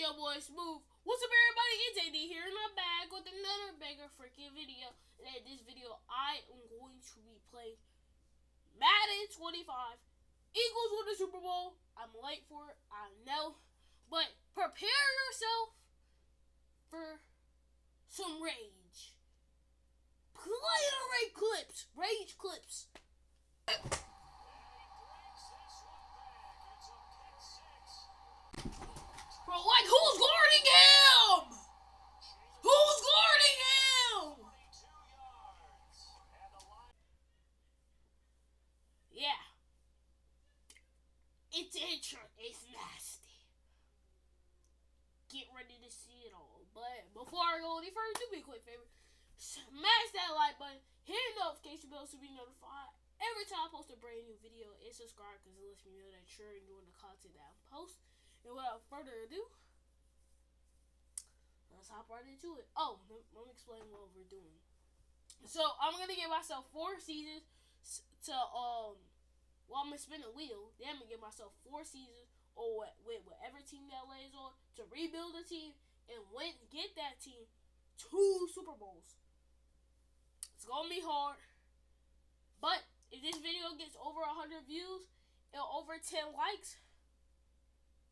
your boy Smooth. What's up, everybody? It's AD here, and I'm back with another banger freaking video. And in this video, I am going to be playing Madden 25. Eagles win the Super Bowl. I'm late for it, I know. But prepare yourself for some rage. Play the rage clips. Bro, like, who's guarding him? Who's guarding him? Yeah. It's nasty. Get ready to see it all. But before I go any further, do me a quick favor. Smash that like button. Hit the notification bell to be notified every time I post a brand new video. And subscribe because it lets me know that you're enjoying the content that I post. And without further ado, let's hop right into it. Oh, let me explain what we're doing. So I'm gonna give myself 4 seasons to I'm gonna spin a wheel. Then I'm gonna give myself 4 seasons or with whatever team that lays on to rebuild a team and get that team 2 Super Bowls. It's gonna be hard, but if this video gets over 100 views and over 10 likes,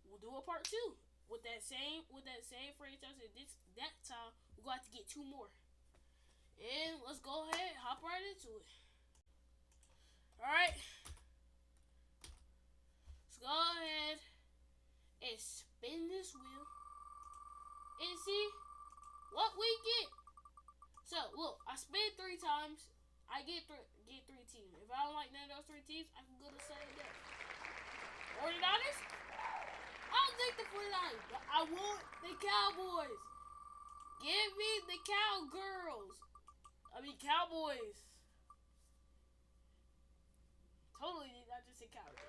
we'll do a part 2 with that same franchise. And that time we're going to have to get 2 more. And let's go ahead, hop right into it. All right, let's go ahead and spin this wheel and see what we get. So look, I spin 3 times. I get 3 teams. If I don't like none of those 3 teams, I can go to sudden death. 49ers. I'll take the 49ers, but I want the Cowboys. Give me the Cowboys. Totally did not just say Cowboys.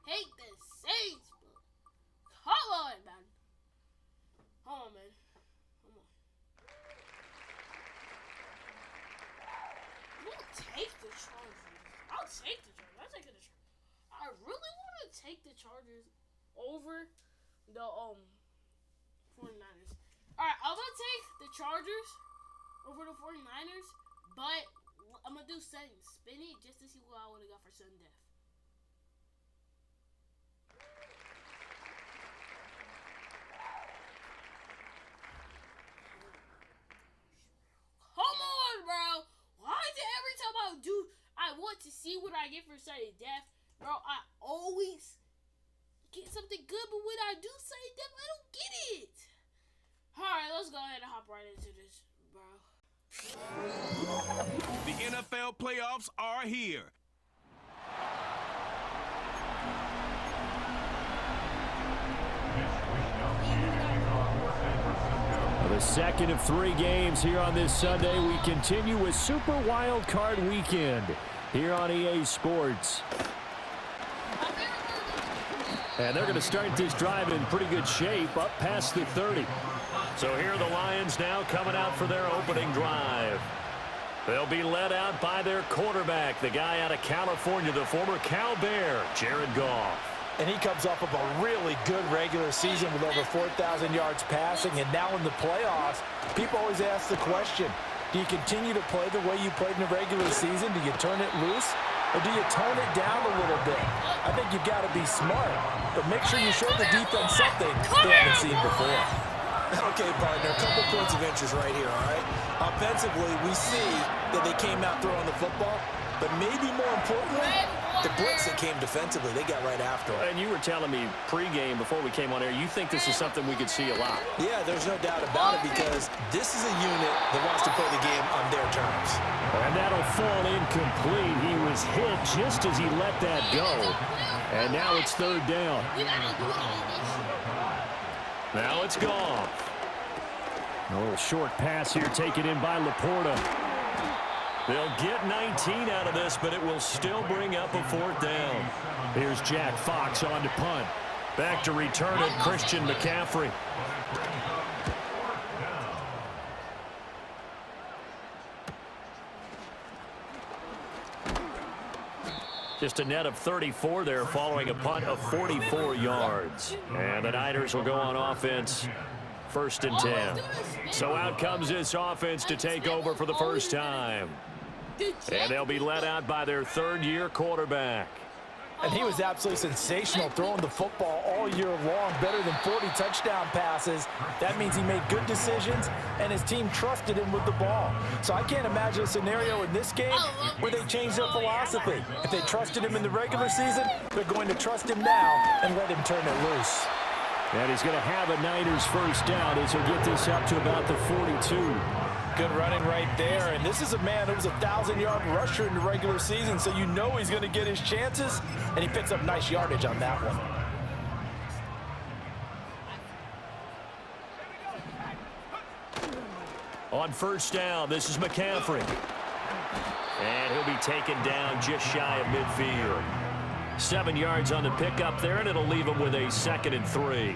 Hate the Saints, but come on, man. Hold on, man. Come on. We'll take the Chargers. I'll take the Chargers. I'll take the Chargers. I really want to take the Chargers over the 49ers. Alright, I'm going to take the Chargers over the 49ers, but I'm going to do settings. Spin it just to see what I would have got for sudden death. I want to see what I get for sudden death. Bro, I always get something good, but when I do sudden death, I don't get it. Alright, let's go ahead and hop right into this, bro. The NFL playoffs are here. The second of 3 games here on this Sunday. We continue with Super Wild Card Weekend here on EA Sports. And they're going to start this drive in pretty good shape, up past the 30. So here are the Lions now coming out for their opening drive. They'll be led out by their quarterback, the guy out of California, the former Cal Bear, Jared Goff. And he comes off of a really good regular season with over 4,000 yards passing. And now in the playoffs, people always ask the question, do you continue to play the way you played in the regular season? Do you turn it loose? Or do you tone it down a little bit? I think you've got to be smart, but make sure you show the defense something they haven't seen before. Okay, partner, a couple points of interest right here, all right? Offensively, we see that they came out throwing the football, but maybe more importantly, the blitz that came defensively, they got right after it. And you were telling me pregame before we came on air, you think this is something we could see a lot. Yeah, there's no doubt about it because this is a unit that wants to play the game on their terms. And that'll fall incomplete. He was hit just as he let that go. And now it's 3rd down. Now it's gone. A little short pass here taken in by Laporta. They'll get 19 out of this, but it will still bring up a 4th down. Here's Jack Fox on to punt. Back to return it, Christian McCaffrey. Just a net of 34 there following a punt of 44 yards. And the Niners will go on offense, 1st and 10. So out comes this offense to take over for the first time. And they'll be led out by their 3rd-year quarterback. And he was absolutely sensational throwing the football all year long, better than 40 touchdown passes. That means he made good decisions, and his team trusted him with the ball. So I can't imagine a scenario in this game where they change their philosophy. If they trusted him in the regular season, they're going to trust him now and let him turn it loose. And he's going to have a Niners first down as he'll get this up to about the 42. Good running right there, and this is a man who was a 1,000-yard rusher in the regular season, so you know he's going to get his chances, and he picks up nice yardage on that one. On first down, this is McCaffrey. And he'll be taken down just shy of midfield. 7 yards on the pickup there, and it'll leave him with a 2nd and 3.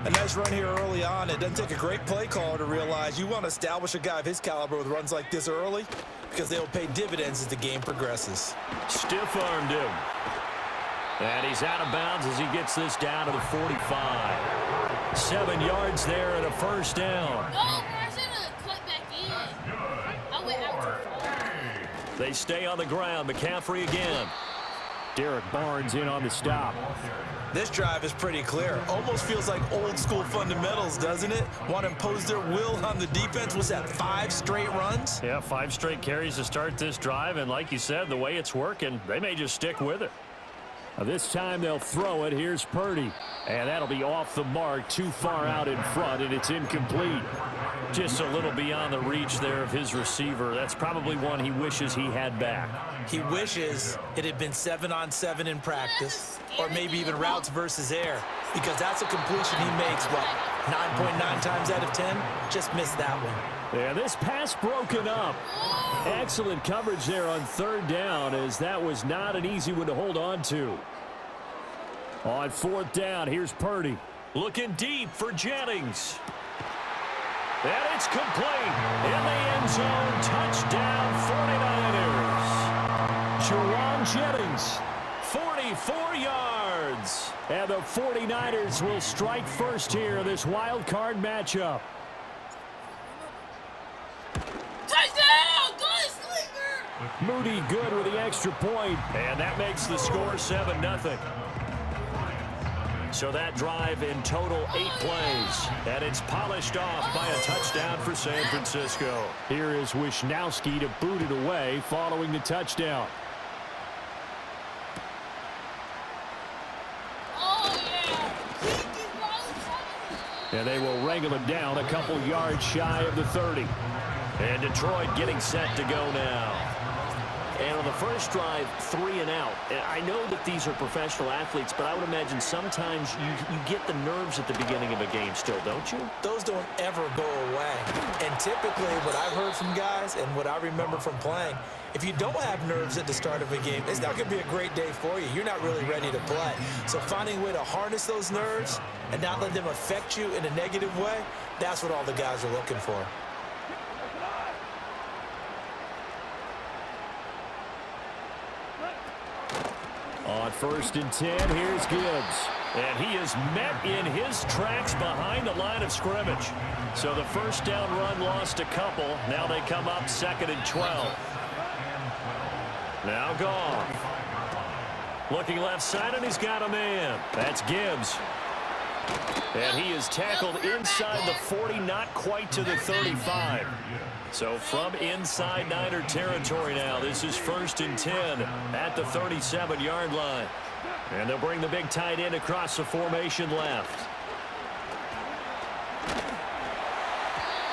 A nice run here early on. It doesn't take a great play caller to realize you want to establish a guy of his caliber with runs like this early because they will pay dividends as the game progresses. Stiff-armed him. And he's out of bounds as he gets this down to the 45. 7 yards there and a first down. No, I should have cut back in. I went out too far. They stay on the ground. McCaffrey again. Derek Barnes in on the stop. This drive is pretty clear. Almost feels like old school fundamentals, doesn't it? Want to impose their will on the defense. Was that 5 straight runs? Yeah, 5 straight carries to start this drive. And like you said, the way it's working, they may just stick with it. This time they'll throw it. Here's Purdy. And that'll be off the mark, too far out in front, and it's incomplete. Just a little beyond the reach there of his receiver. That's probably one he wishes he had back. He wishes it had been 7-on-7 in practice, or maybe even routes versus air, because that's a completion he makes, what, 9.9 times out of 10? Just missed that one. Yeah, this pass broken up. Excellent coverage there on 3rd down, as that was not an easy one to hold on to. On 4th down, here's Purdy. Looking deep for Jennings. And it's complete. In the end zone, touchdown 49ers. Jerron Jennings, 44 yards. And the 49ers will strike first here in this wild card matchup. Touchdown! Good sleeper! Moody good with the extra point, and that makes the score 7-0. So that drive in total 8 plays, and it's polished off by a touchdown for San Francisco. Here is Wisnowski to boot it away following the touchdown. Oh, yeah. And they will wrangle him down a couple yards shy of the 30. And Detroit getting set to go now. And on the first drive, 3 and out. And I know that these are professional athletes, but I would imagine sometimes you get the nerves at the beginning of a game still, don't you? Those don't ever go away. And typically what I've heard from guys and what I remember from playing, if you don't have nerves at the start of a game, it's not going to be a great day for you. You're not really ready to play. So finding a way to harness those nerves and not let them affect you in a negative way, that's what all the guys are looking for. On 1st and 10, here's Gibbs. And he is met in his tracks behind the line of scrimmage. So the first down run lost a couple. Now they come up 2nd and 12. Now Goff. Looking left side, and he's got a man. That's Gibbs. And he is tackled inside the 40, not quite to the 35. So from inside Niner territory now, this is 1st and 10 at the 37-yard line. And they'll bring the big tight end across the formation left.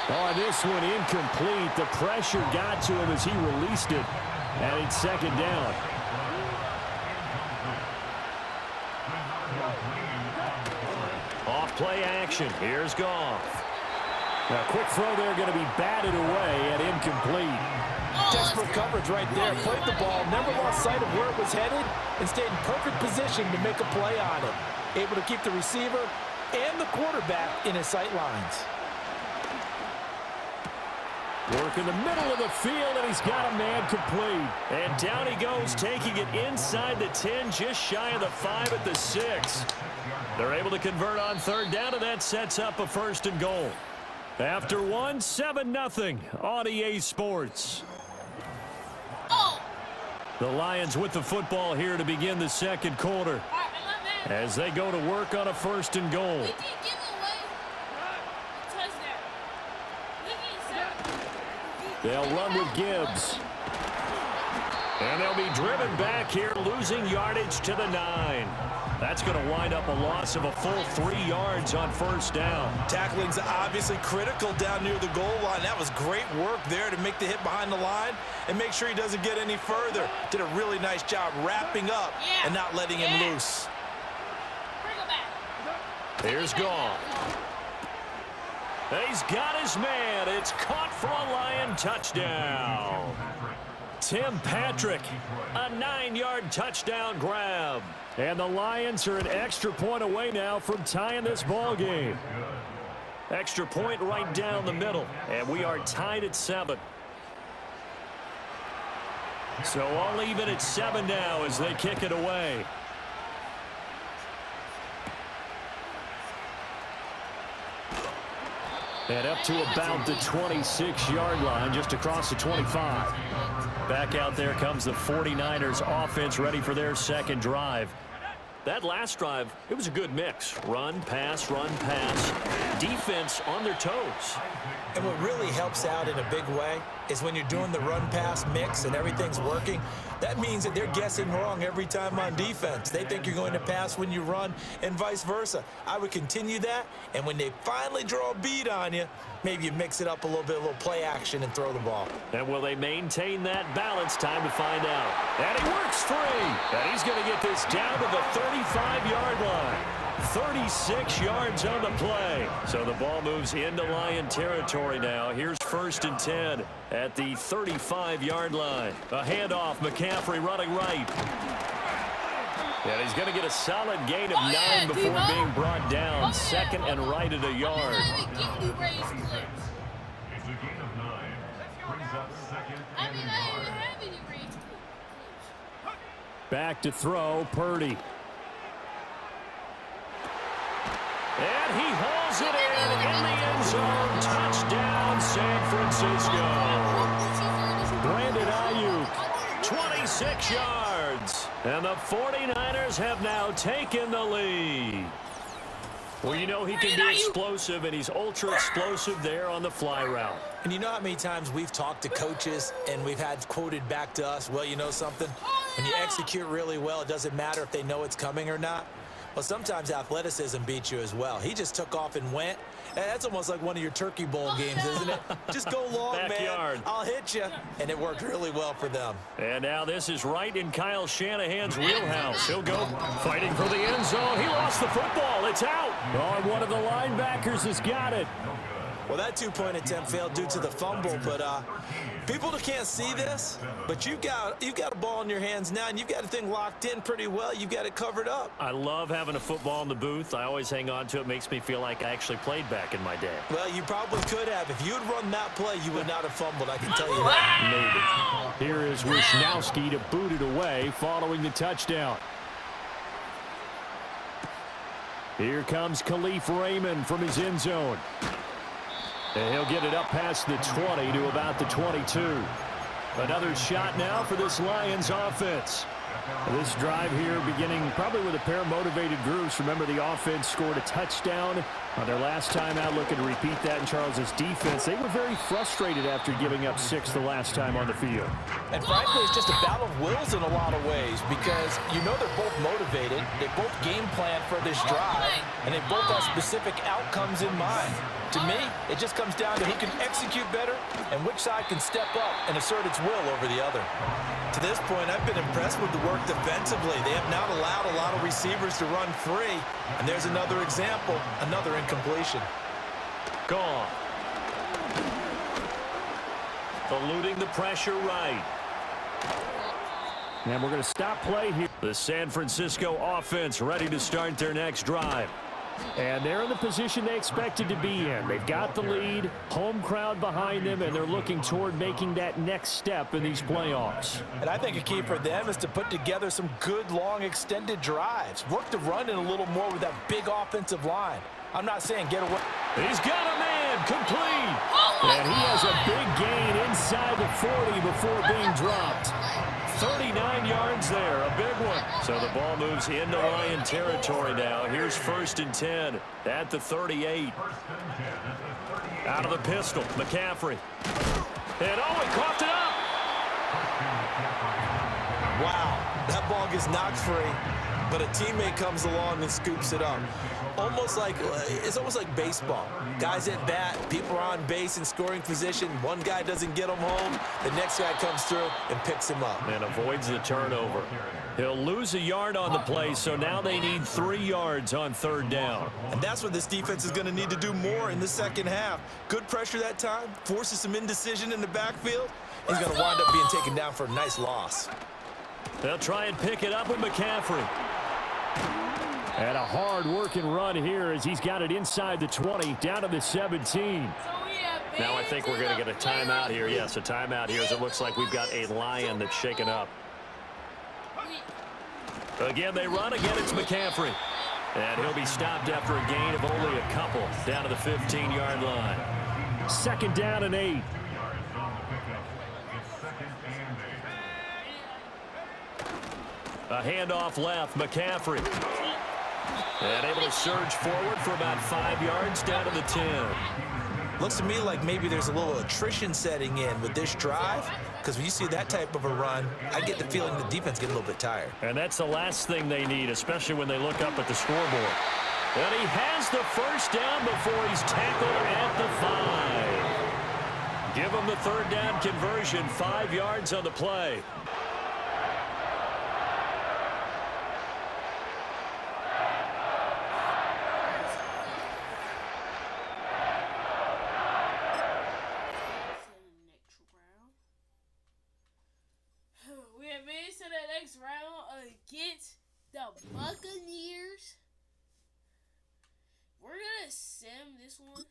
Oh, this one incomplete. The pressure got to him as he released it. And it's 2nd down. Off play action. Here's Goff. Now, quick throw there, going to be batted away and incomplete. Desperate coverage right there. Played the ball, never lost sight of where it was headed, and stayed in perfect position to make a play on it. Able to keep the receiver and the quarterback in his sight lines. Work in the middle of the field, and he's got a man complete. And down he goes, taking it inside the 10, just shy of the 5 at the 6. They're able to convert on third down, and that sets up a 1st and goal. After one, 7-0 on EA Sports. Oh! The Lions with the football here to begin the second quarter as they go to work on a 1st and goal. We did give away a touchdown. They'll run with Gibbs. And they'll be driven back here, losing yardage to the 9. That's going to wind up a loss of a full 3 yards on 1st down. Tackling's obviously critical down near the goal line. That was great work there to make the hit behind the line and make sure he doesn't get any further. Did a really nice job wrapping up and not letting him loose. Bring him back. Here's Goff. He's got his man. It's caught for a Lion touchdown. Tim Patrick, a 9-yard touchdown grab. And the Lions are an extra point away now from tying this ball game. Extra point right down the middle, and we are tied at 7. So all even at 7 now as they kick it away. And up to about the 26-yard line, just across the 25. Back out there comes the 49ers offense, ready for their second drive. That last drive, it was a good mix. Run, pass, defense on their toes. And what really helps out in a big way is when you're doing the run-pass mix and everything's working, that means that they're guessing wrong every time on defense. They think you're going to pass when you run and vice versa. I would continue that, and when they finally draw a bead on you, maybe you mix it up a little bit, a little play action, and throw the ball. And will they maintain that balance? Time to find out. And he works free. And he's going to get this down to the 35-yard line. 36 yards on the play. So the ball moves into Lion territory now. Here's 1st and 10 at the 35-yard line. A handoff, McCaffrey running right. And he's going to get a solid gain of 9 before being brought down. 2nd and right at a yard. Back to throw, Purdy. And he hauls it in the end zone. Touchdown, San Francisco. Brandon Ayuk, 26 yards. And the 49ers have now taken the lead. Well, you know he can be explosive, and he's ultra-explosive there on the fly route. And you know how many times we've talked to coaches and we've had quoted back to us, well, you know something? When you execute really well, it doesn't matter if they know it's coming or not. Well, sometimes athleticism beats you as well. He just took off and went. And that's almost like one of your Turkey Bowl games, isn't it? Just go long, Backyard. man. I'll hit you. And it worked really well for them. And now this is right in Kyle Shanahan's wheelhouse. He'll go fighting for the end zone. He lost the football. It's out. Oh, and one of the linebackers has got it. Well, that two-point attempt failed due to the fumble, but people can't see this, but you've got a ball in your hands now, and you've got the thing locked in pretty well. You've got it covered up. I love having a football in the booth. I always hang on to it. It makes me feel like I actually played back in my day. Well, you probably could have. If you had run that play, you would not have fumbled, I can tell you that. Maybe. Here is Wisnowski to boot it away following the touchdown. Here comes Khalif Raymond from his end zone. And he'll get it up past the 20 to about the 22. Another shot now for this Lions offense. This drive here beginning probably with a pair of motivated groups. Remember, the offense scored a touchdown on their last time out, looking to repeat that in Charles's defense. They were very frustrated after giving up 6 the last time on the field. And frankly, it's just a battle of wills in a lot of ways because you know they're both motivated. They both game plan for this drive, and they both have specific outcomes in mind. To me, it just comes down to who can execute better and which side can step up and assert its will over the other. To this point, I've been impressed with the work defensively. They have not allowed a lot of receivers to run free. And there's another example, another incompletion. Gone. Eluding the pressure right. And we're going to stop play here. The San Francisco offense ready to start their next drive. And they're in the position they expected to be in. They've got the lead, home crowd behind them, and they're looking toward making that next step in these playoffs. And I think a key for them is to put together some good, long, extended drives. Work the run in a little more with that big offensive line. I'm not saying get away. He's got a man complete. And he has a big gain inside the 40 before being dropped. 39 yards there, a big one. So the ball moves into Lion territory now. Here's 1st and 10 at the 38. Out of the pistol, McCaffrey. And he coughed it up. Wow, that ball gets knocked free, but a teammate comes along and scoops it up. It's almost like baseball. Guys at bat, people are on base in scoring position. One guy doesn't get him home. The next guy comes through and picks him up. And avoids the turnover. He'll lose a yard on the play, so now they need 3 yards on 3rd down. And that's what this defense is going to need to do more in the second half. Good pressure that time, forces some indecision in the backfield. He's going to wind up being taken down for a nice loss. They'll try and pick it up with McCaffrey. And a hard-working run here as he's got it inside the 20, down to the 17. Now I think we're going to get a timeout here. Yes, a timeout here as it looks like we've got a Lion that's shaken up. Again, they run. Again, it's McCaffrey. And he'll be stopped after a gain of only a couple, down to the 15-yard line. 2nd down and 8. A handoff left, McCaffrey. And able to surge forward for about 5 yards down to the 10. Looks to me like maybe there's a little attrition setting in with this drive, because when you see that type of a run, I get the feeling the defense gets a little bit tired. And that's the last thing they need, especially when they look up at the scoreboard. And he has the 1st down before he's tackled at the 5. Give him the 3rd down conversion, 5 yards on the play. Against the Buccaneers. We're gonna sim this one.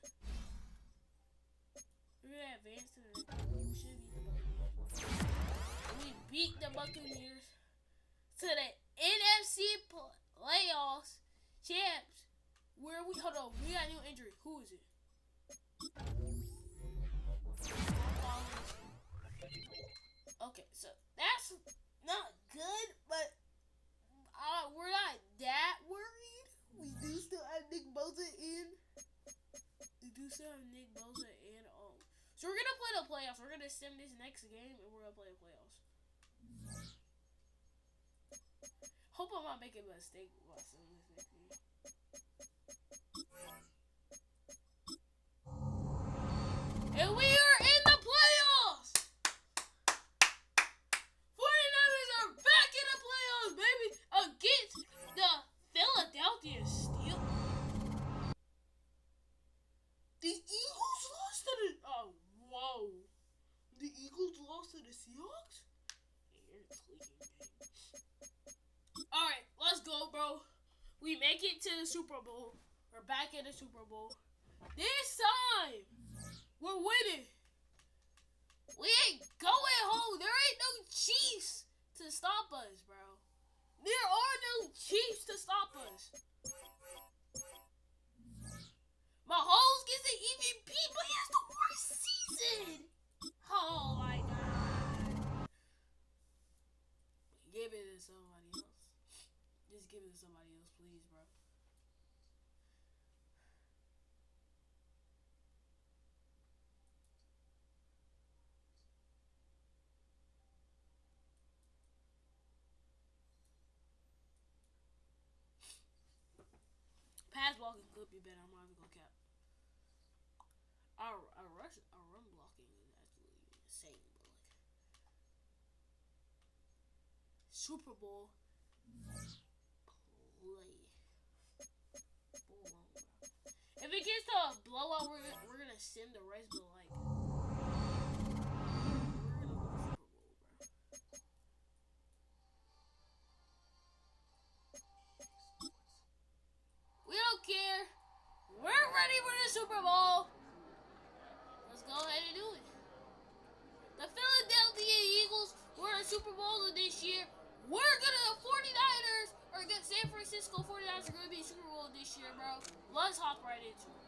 We're gonna advance to the we beat the Buccaneers to the NFC playoffs champs. Where we hold on, we got a new injury. Who is it? Okay, so that's not good, but we're not that worried. We do still have Nick Bosa in. So we're gonna play the playoffs. We're gonna sim this next game, and we're gonna play the playoffs. Hope I'm not making a mistake while simming this next game. And we are in the playoffs. 49ers are back in the playoffs, baby, against the Philadelphia Steelers. The Eagles lost to the... Oh, whoa. The Eagles lost to the Seahawks? You're tweaking, baby. Alright, let's go, bro. We make it to the Super Bowl. We're back in the Super Bowl. This time, we're winning. We ain't going home. There ain't no Chiefs to stop us, bro. There are no Chiefs to stop us. Mahomes gets the MVP, but he has the worst season. Oh my God. Give it to somebody else. Just give it to somebody else, please, bro. Pass blocking could be better. I'm not even gonna cap. Our run blocking is actually insane, but like Super Bowl play. If it gets to a blowout, we're gonna send the rest, but like we're gonna go Super Bowl, bro. We don't care. The 49ers, or the San Francisco 49ers are going to be Super Bowl this year, bro. Let's hop right into it.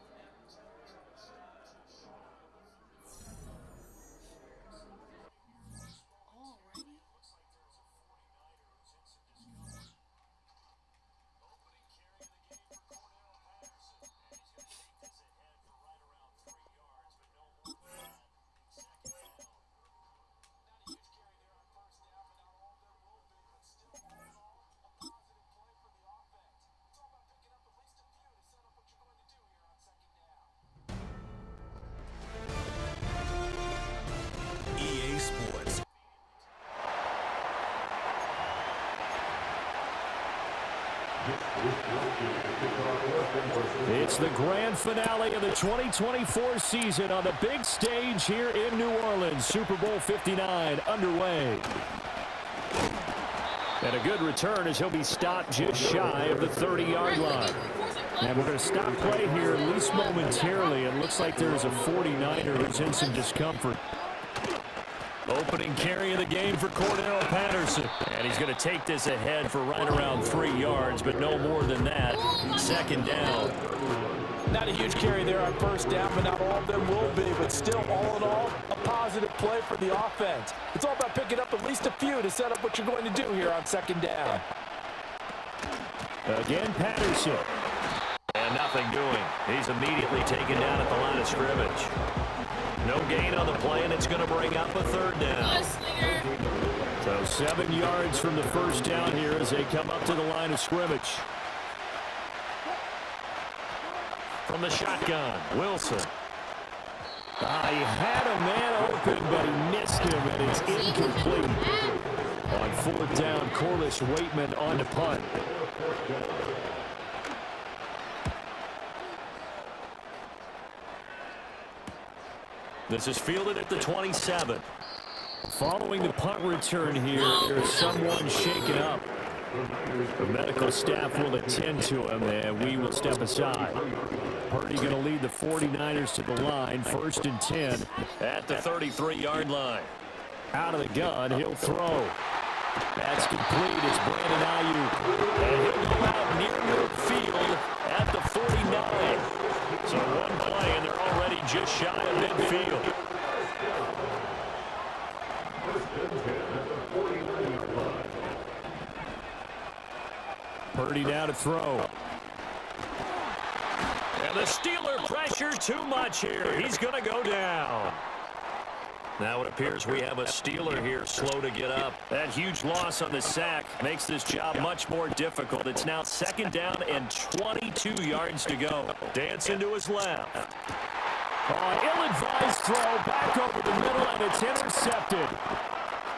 EA Sports. It's the grand finale of the 2024 season on the big stage here in New Orleans. Super Bowl 59 underway. And a good return as he'll be stopped just shy of the 30-yard line. And we're going to stop play here, at least momentarily. It looks like there's a 49er who's in some discomfort. Opening carry of the game for Cordell Patterson. And he's going to take this ahead for right around 3 yards, but no more than that. Second down. Not a huge carry there on first down, but not all of them will be. But still, all in all, a positive play for the offense. It's all about picking up at least a few to set up what you're going to do here on second down. Again, Patterson. And nothing doing. He's immediately taken down at the line of scrimmage. No gain on the play, and it's going to bring up a third down. So 7 yards from the first down here as they come up to the line of scrimmage. From the shotgun, Wilson. He had a man open, but he missed him, and it's incomplete. On fourth down, Corliss Waitman on to punt. This is fielded at the 27. Following the punt return here, there's someone shaken up. The medical staff will attend to him, and we will step aside. Purdy going to lead the 49ers to the line, 1st and 10. At the 33-yard line. Out of the gun, he'll throw. That's complete. It's Brandon Ayuk. And he'll go out near midfield at the 49. So one play, and they're already just shy of midfield. Purdy now to throw. And the Steeler pressure too much here. He's going to go down. Now it appears we have a Steeler here slow to get up. That huge loss on the sack makes this job much more difficult. It's now second down and 22 yards to go. Dancing to his left. Ill-advised throw back over the middle, and it's intercepted.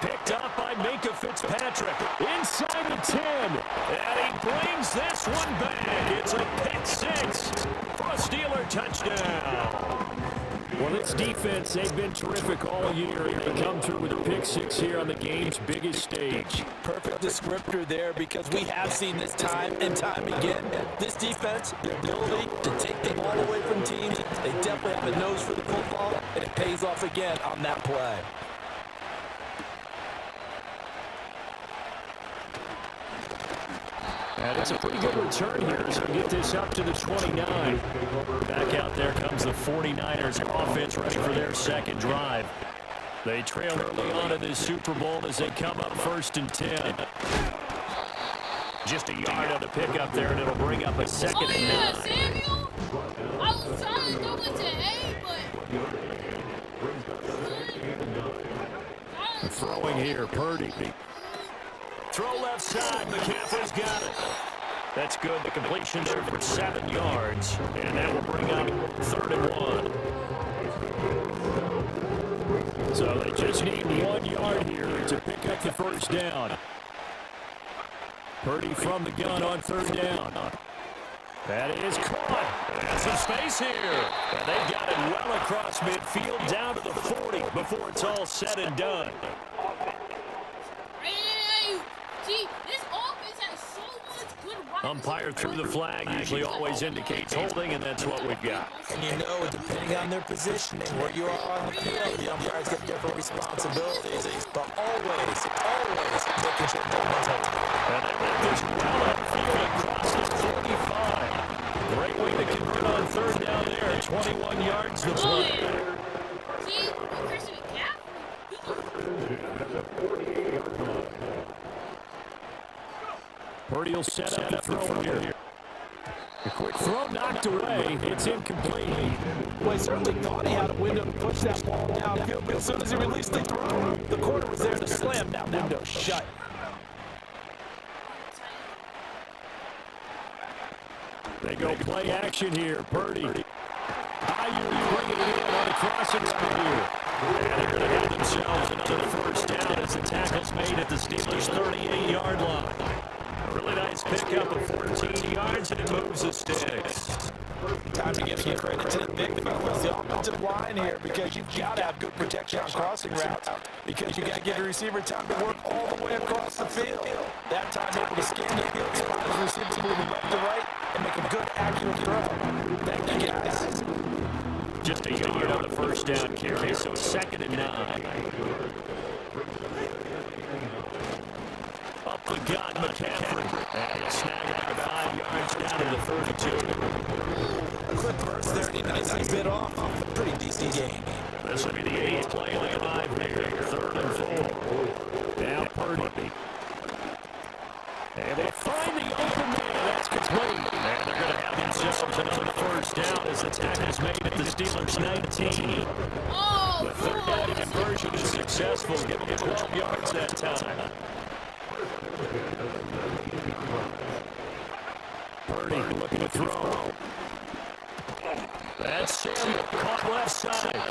Picked up by Minkah Fitzpatrick. Inside the 10. And he brings this one back. It's a pick six for a Steeler touchdown. Well, this defense, they've been terrific all year. They come through with a pick six here on the game's biggest stage. Perfect descriptor there, because we have seen this time and time again. This defense, the ability to take the ball away from teams, they definitely have a nose for the football, and it pays off again on that play. And it's a pretty good return here, so we get this up to the 29. Back out there comes the 49ers offense ready for their second drive. They trail early on in this Super Bowl as they come up 1st and 10. Just a yard on the pickup there, and it'll bring up a second and 9. Samuel? I was trying to throw it to A, but... Throwing here, Purdy. Throw left side. McCaffrey's got it. That's good. The completion there for 7 yards. And that will bring up 3rd and 1. So they just need 1 yard here to pick up the first down. Purdy from the gun on 3rd down. That is caught. That's some space here. And they got it well across midfield down to the 40 before it's all said and done. See, this offense has so much good runs. Umpire threw the flag, usually always indicates holding, and that's what we've got. And you know, depending on their positioning, where you are on the field, the umpires get different responsibilities. But always making sure no one's Purdy will set up the throw here. A quick throw knocked away. It's incomplete. Well, he certainly thought he had a window to push that ball downfield, but as soon as he released the throw, the corner was there to slam that window shut. They go play action here. Purdy. Ayuk bringing it in on a crossing route here. And they're going to have themselves another first down as the tackle's made at the Steelers' 38-yard line. A really nice pickup of 14 yards, and it moves the sticks. Time to give credit to the big fellas, the offensive line here, because you've got to have good protection on crossing routes, because you got to give the receiver time to work all the way across the field. That time able to scan the field, spot his receiver moving left to right, and make a good, accurate throw. Thank you, guys. Just a yard on the first down carry, so 2nd and 9. Up the gut, McCaffrey. And he'll snag it about 5 yards down to the 32. Clippers, 39 bit off a pretty decent game. This will be the 8th play of the drive here. 3rd and 4. Now Purdy. And they find the open man. That's complete. And they're going to have themselves another first down as the tackle's made at the Steelers' 19. The third down conversion is successful, giving them 12 yards that time. Purdy looking to throw. That's Samuel caught left side.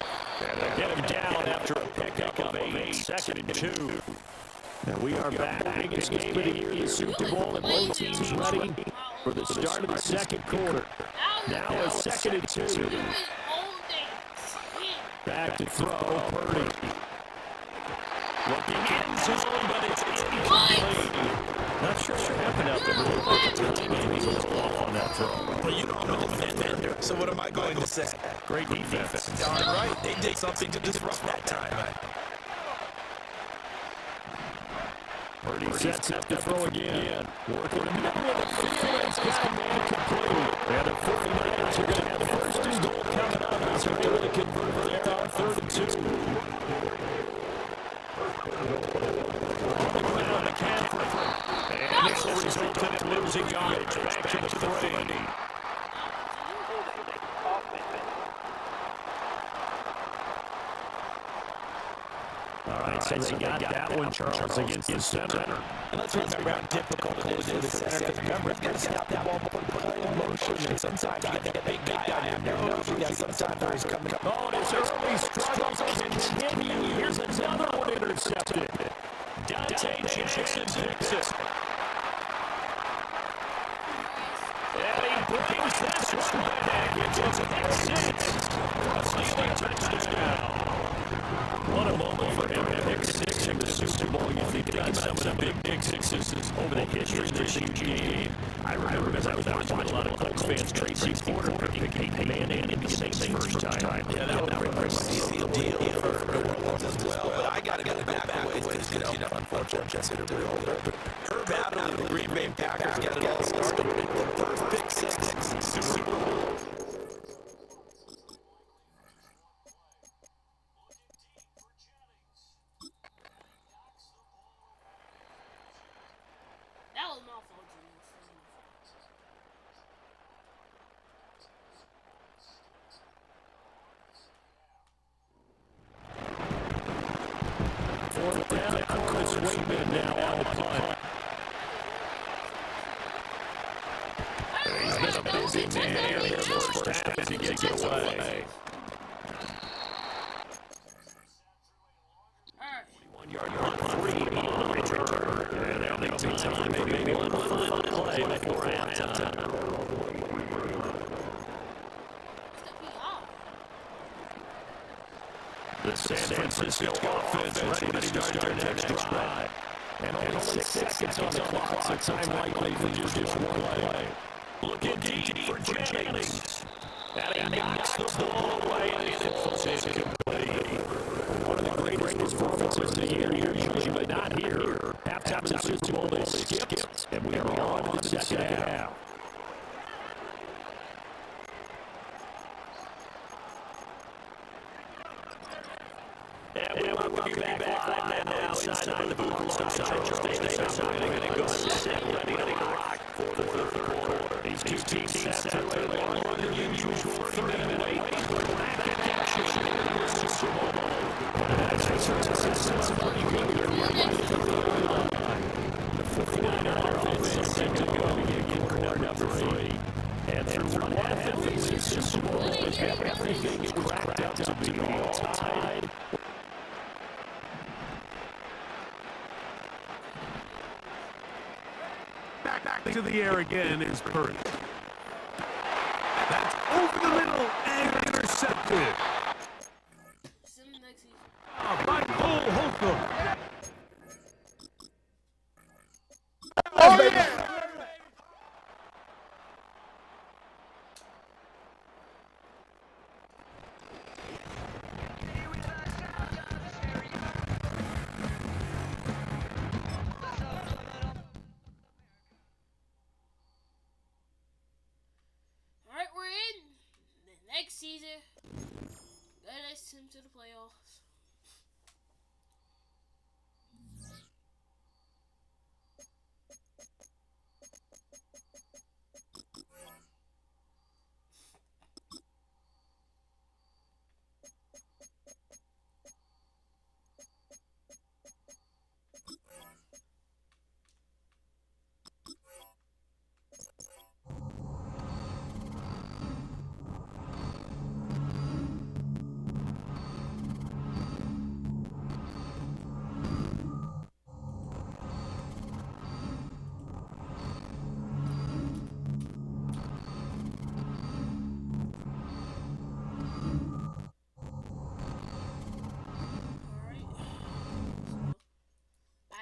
And they get him down after a pickup of 8. 2nd and 2. And we are back. Biggest game of the year, the Super Bowl, and both teams ready for the start of the second quarter. Now a 2nd and 2. Back to throw, Purdy. Looking in zone, but it's incomplete. Not sure what happened out there. The timing was a little off on that throw. But you know I'm a defender, so what am I going to say? Great defense. Darn right, they did something to disrupt that time. Purdy sets up to throw again. Working in the middle of the field. It's incomplete. And the 49ers are going to have first and goal coming up as they're able to convert there on 3rd and 2. On the ground, McCaffrey. And this will result in losing yardage back to the 30. All right, so they got that one, Charles, against the center. And let's remember how difficult it is for the center, because remember, he's got to stop that ball before the play in motion, and sometimes you get that big guy on your nose, you got sometimes where he's coming up. Oh, his early struggles continue. Here's another one intercepted. Dante Jackson picks it. And he brings this one back into the next 6. A touchdown. What a moment for him to pick 6 in the Super Bowl. You think about some of the big successes over the history of this huge game. I remember as I was watching a lot of Colts fans, Tracy Porter picking Peyton Manning in the Saints first time. Yeah, that was a pretty deal for New Orleans as well. But I got to go back a ways because, you know, unfortunately, Herb Adderley of the Green Bay Packers got it all started with the first pick 6 in Super Bowl. That was my fault, Junior. Fourth down, Corliss Waitman now on the punt. He's been a busy man here in the first half as he gets it away. 1-yard punt, 3 on the return. And now they take time, maybe one final play before halftime. The San Francisco offense ready to start their next drive. And only 6 seconds on the clock, so time likely for just one play. Looking deep for Jennings. And he knocks the ball away, and it falls incomplete. One of the greatest performances of the year, usually, but not here. Halftime of the Super Bowl is skipped, and we are on to the second half. And we'll be back live now inside of the booth. Charles Davis, I'm going to go sit ready to team sat through a longer than usual 30-minute wait. Back in action here in the Super Bowl. That's a pretty good year. The 49er offense set to go in quarter number 3. And through one half of this Super Bowl, everything is cracked up to be all tied. Back to the air again is Purdy. That's over the middle and intercepted. Next season. By Cole Holcomb. Oh, yeah. Alright, we're in the next season. Got us team to the playoffs.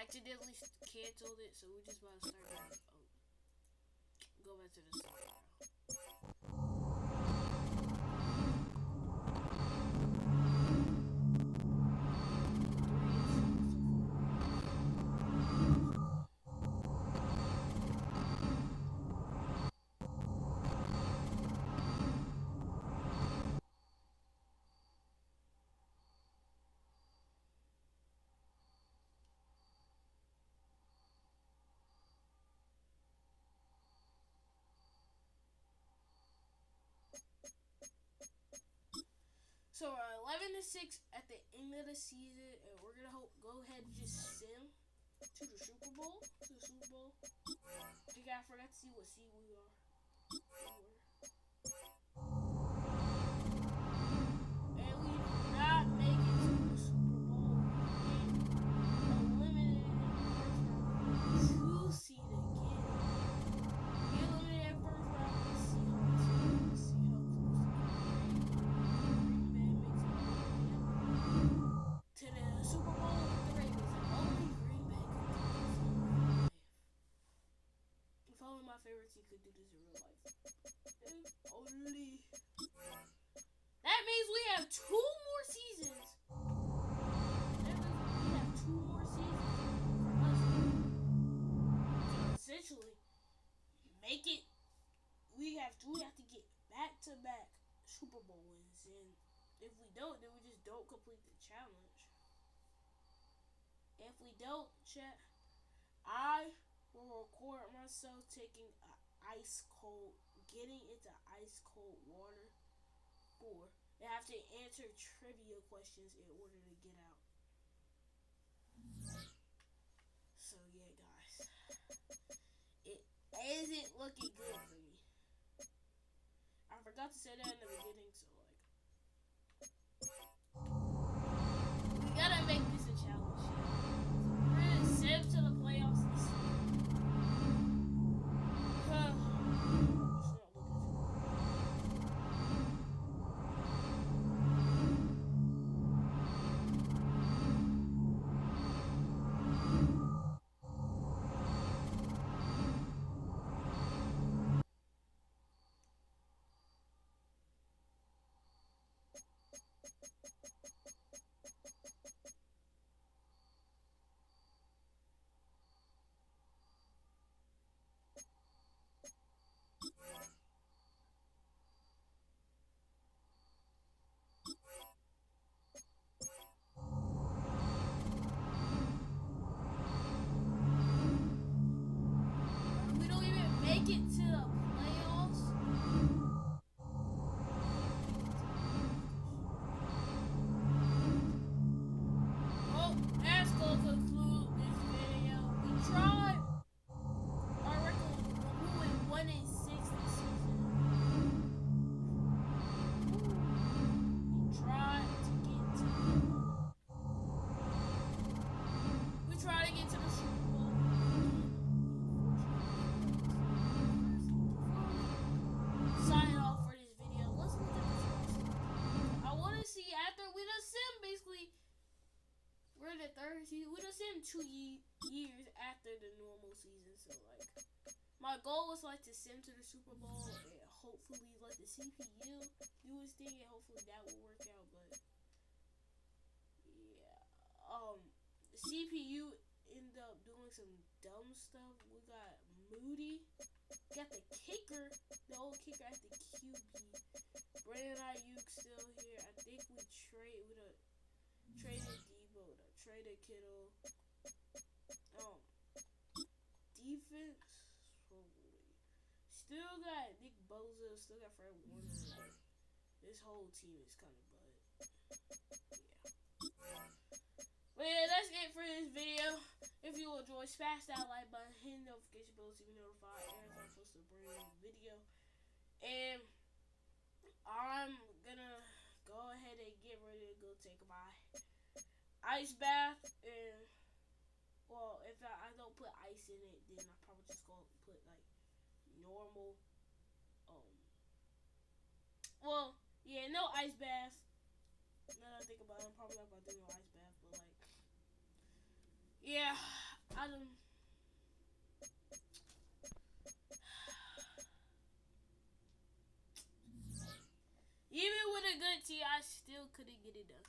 Accidentally canceled it, so we're just about to start back. Go back to the start. So we're 11-6 at the end of the season, and we're gonna go ahead and just sim to the Super Bowl. I think I forgot to see what seed we are. And we did not make it to the Super Bowl. Eliminated in the first round. 2 seed again. We eliminated first round with the Seahawks. To the Super Bowl with the Ravens, and only Green Bay could do this in real life. If only my favorite team could do this in real life. If only. That means we have 2 more seasons. That means we have 2 more seasons for us to essentially make it. We have to get back-to-back Super Bowl wins, and if we don't, then we just don't complete the challenge. If we don't, chat, I will record myself taking getting into ice cold water, or I have to answer trivia questions in order to get out. So yeah, guys, it isn't looking good for me. I forgot to say that in the beginning, so we gotta make this a challenge. We're gonna sim to the playoffs this season. It's not looking too we don't even make it to the playoffs. season. We just sim 2 years after the normal season. So like, my goal was like to sim to the Super Bowl and hopefully let the CPU do its thing, and hopefully that will work out. But yeah, the CPU ended up doing some dumb stuff. We got Moody, got the kicker, the old kicker at the QB. Brandon Ayuk still here. I think we traded Debo, traded Kittle. Defense, still got Nick Bosa, still got Fred Warner. This whole team is kind of butt. Yeah. But yeah, that's it for this video. If you enjoy, smash that like button, hit the notification bell to be notified every time I post a brand new video. And I'm gonna go ahead and get ready to go take my ice bath. And well, if I don't put ice in it, then I probably just gonna put like normal. Well, yeah, no ice bath. Now that I think about it, I'm probably not gonna do no ice bath, but like, yeah, I don't. Even with a good tea, I still couldn't get it done.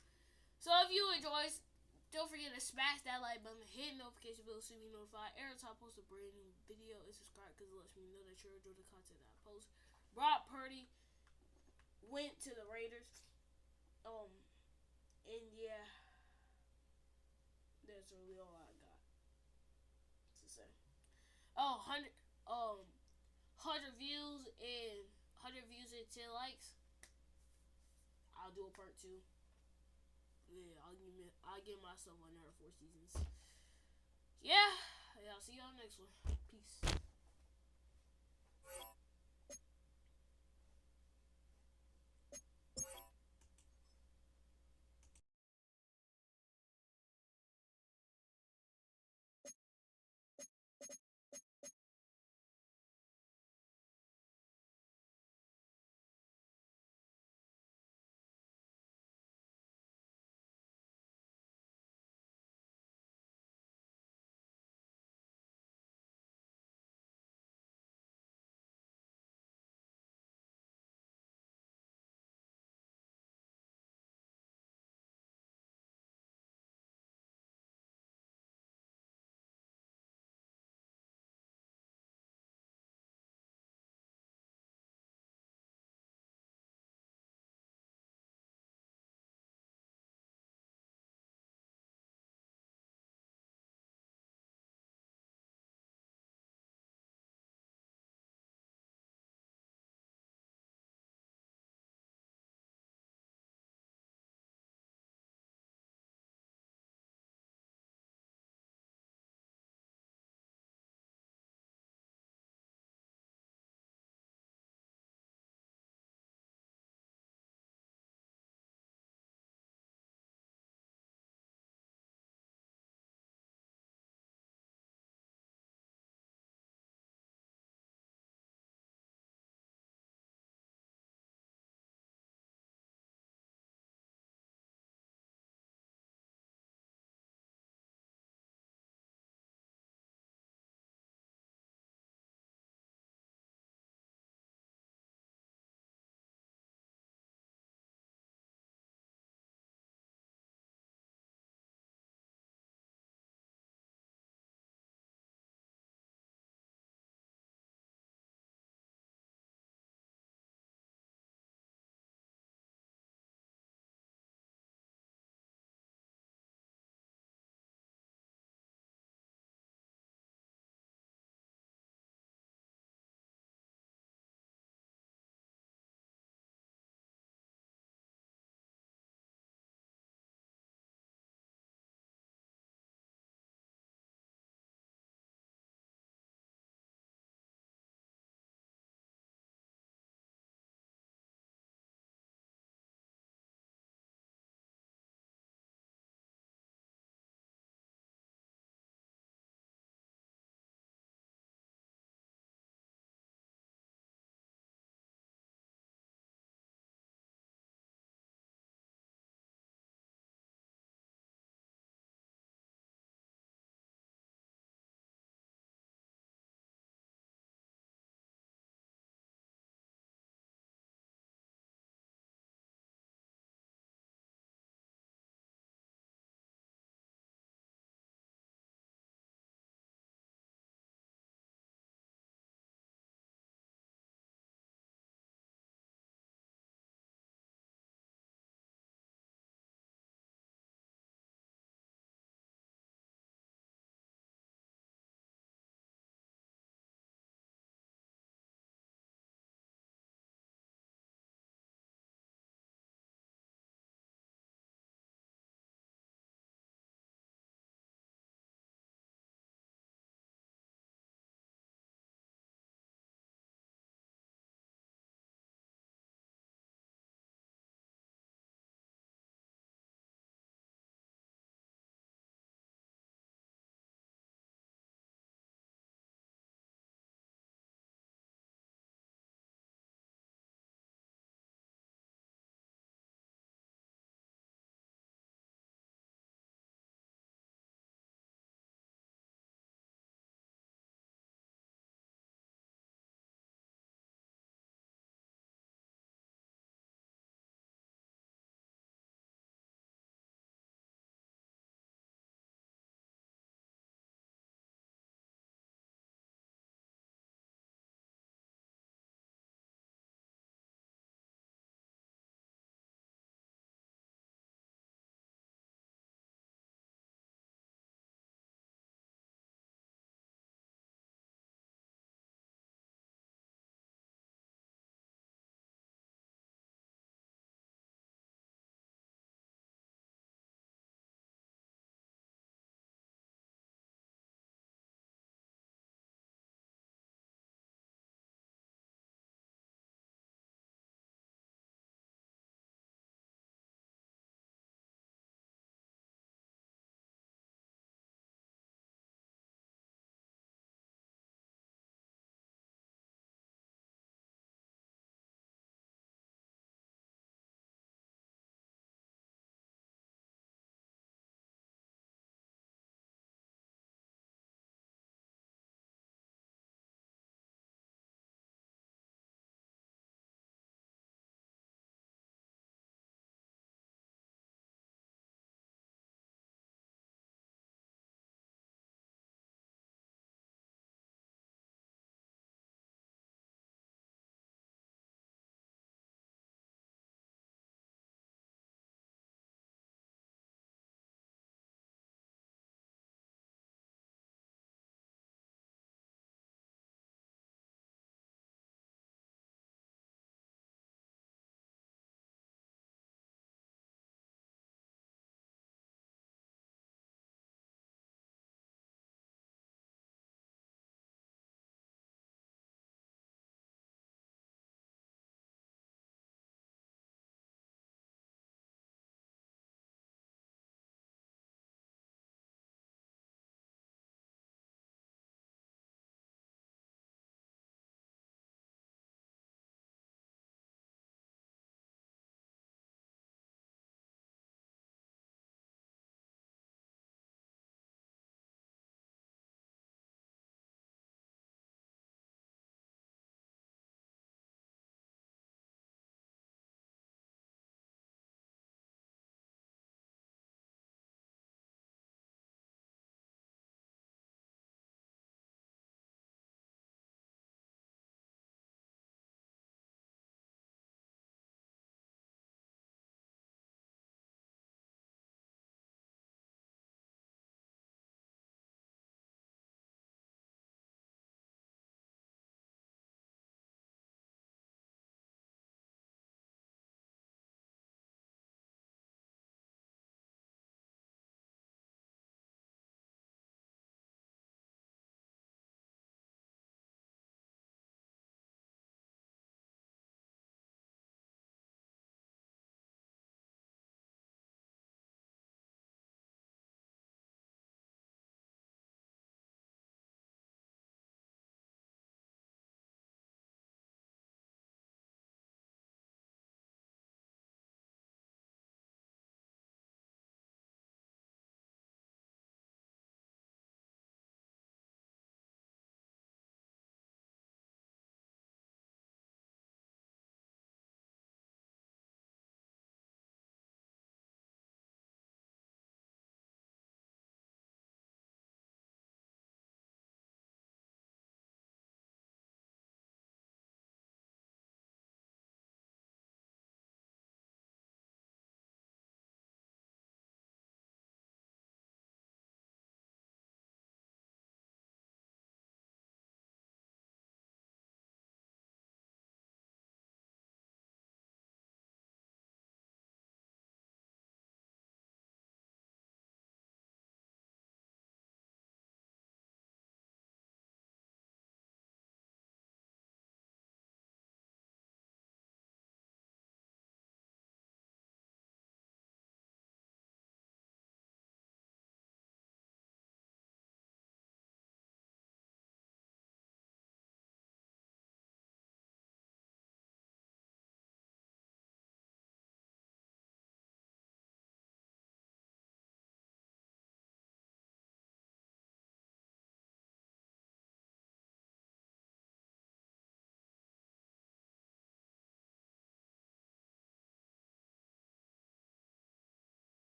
So if you enjoy, don't forget to smash that like button, hit the notification bell so you be notified every time I post a brand new video, and subscribe because it lets me know that you're enjoying the content that I post. Brock Purdy went to the Raiders. And yeah, that's really all I got to say. 100 views and 100 views and 10 likes. I'll do a part 2. Yeah, I'll give myself another 4 seasons. Yeah, I'll see y'all next one. Peace.